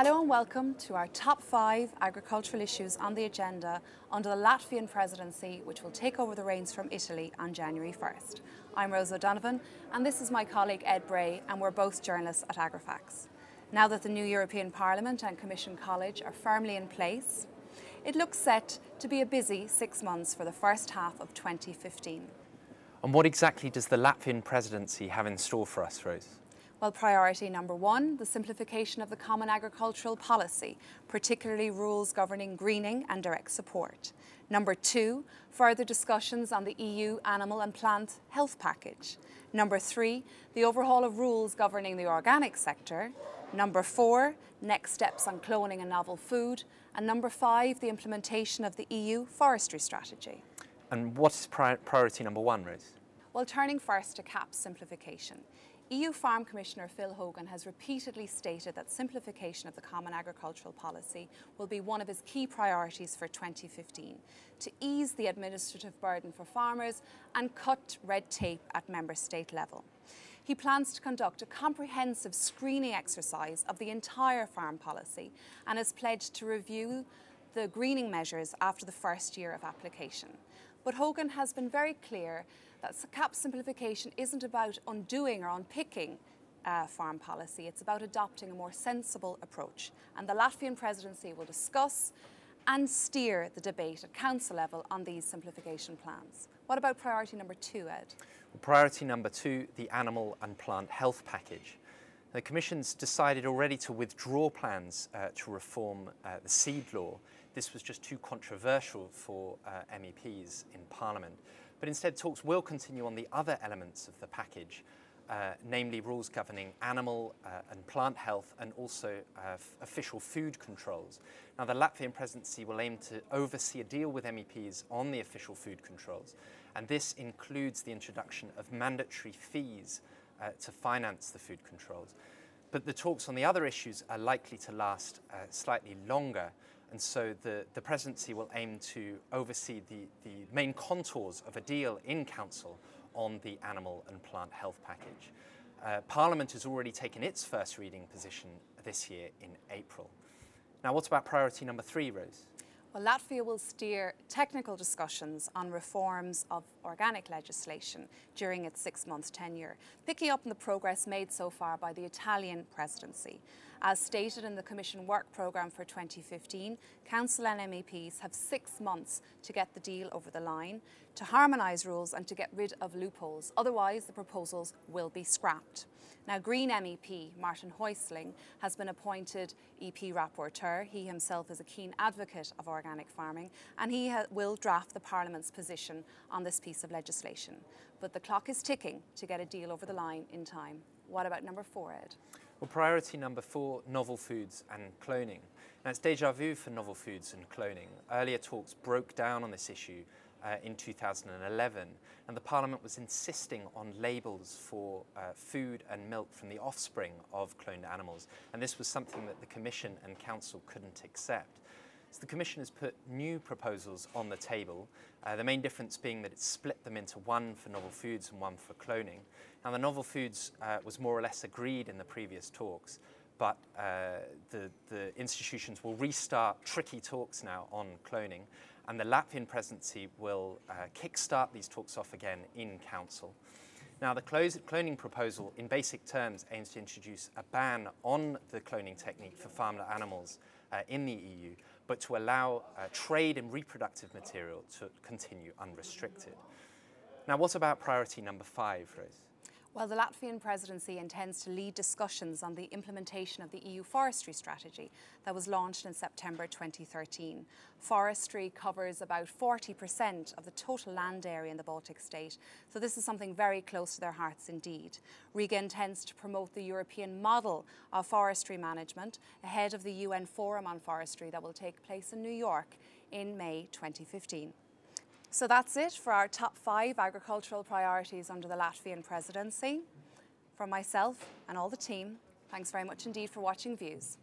Hello and welcome to our top 5 agricultural issues on the agenda under the Latvian presidency, which will take over the reins from Italy on January 1st. I'm Rose O'Donovan and this is my colleague Ed Bray, and we're both journalists at AgriFacts. Now that the new European Parliament and Commission College are firmly in place, it looks set to be a busy 6 months for the first half of 2015. And what exactly does the Latvian presidency have in store for us, Rose? Well, priority number 1, the simplification of the Common Agricultural Policy, particularly rules governing greening and direct support. Number 2, further discussions on the EU Animal and Plant Health Package. Number 3, the overhaul of rules governing the organic sector. Number 4, next steps on cloning and novel food. And number 5, the implementation of the EU Forestry Strategy. And what is priority number 1, Rose? Well, turning first to CAP simplification. EU Farm Commissioner Phil Hogan has repeatedly stated that simplification of the Common Agricultural Policy will be one of his key priorities for 2015 to ease the administrative burden for farmers and cut red tape at member state level. He plans to conduct a comprehensive screening exercise of the entire farm policy and has pledged to review the greening measures after the first year of application. But Hogan has been very clear that CAP simplification isn't about undoing or unpicking farm policy, it's about adopting a more sensible approach. And the Latvian presidency will discuss and steer the debate at council level on these simplification plans. What about priority number 2, Ed? Priority number 2, the Animal and Plant Health Package. The Commission's decided already to withdraw plans to reform the seed law. This was just too controversial for MEPs in Parliament. But instead, talks will continue on the other elements of the package, namely rules governing animal and plant health and also official food controls. Now, the Latvian presidency will aim to oversee a deal with MEPs on the official food controls, and this includes the introduction of mandatory fees to finance the food controls. But the talks on the other issues are likely to last slightly longer, and so the presidency will aim to oversee the main contours of a deal in Council on the Animal and Plant Health Package. Parliament has already taken its first reading position this year in April. Now, what about priority number 3, Rose? Well, Latvia will steer technical discussions on reforms of organic legislation during its 6-month tenure, picking up on the progress made so far by the Italian presidency. As stated in the Commission Work Programme for 2015, Council and MEPs have 6 months to get the deal over the line, to harmonise rules and to get rid of loopholes. Otherwise, the proposals will be scrapped. Now, Green MEP Martin Häusling has been appointed EP Rapporteur. He himself is a keen advocate of organic farming, and he will draft the Parliament's position on this piece of legislation. But the clock is ticking to get a deal over the line in time. What about number 4, Ed? Well, priority number 4, novel foods and cloning. Now, it's déjà vu for novel foods and cloning. Earlier talks broke down on this issue in 2011, and the Parliament was insisting on labels for food and milk from the offspring of cloned animals, and this was something that the Commission and Council couldn't accept. So the Commission has put new proposals on the table, the main difference being that it's split them into one for novel foods and one for cloning. Now, the novel foods was more or less agreed in the previous talks, but the institutions will restart tricky talks now on cloning, and the Latvian presidency will kickstart these talks off again in Council. Now, the cloning proposal, in basic terms, aims to introduce a ban on the cloning technique for farmed animals in the EU, but to allow trade in reproductive material to continue unrestricted. Now, what about priority number 5, Rose? Well, the Latvian presidency intends to lead discussions on the implementation of the EU Forestry Strategy that was launched in September 2013. Forestry covers about 40% of the total land area in the Baltic state, so this is something very close to their hearts indeed. Riga intends to promote the European model of forestry management ahead of the UN Forum on Forestry that will take place in New York in May 2015. So that's it for our top 5 agricultural priorities under the Latvian presidency. From myself and all the team, thanks very much indeed for watching Views.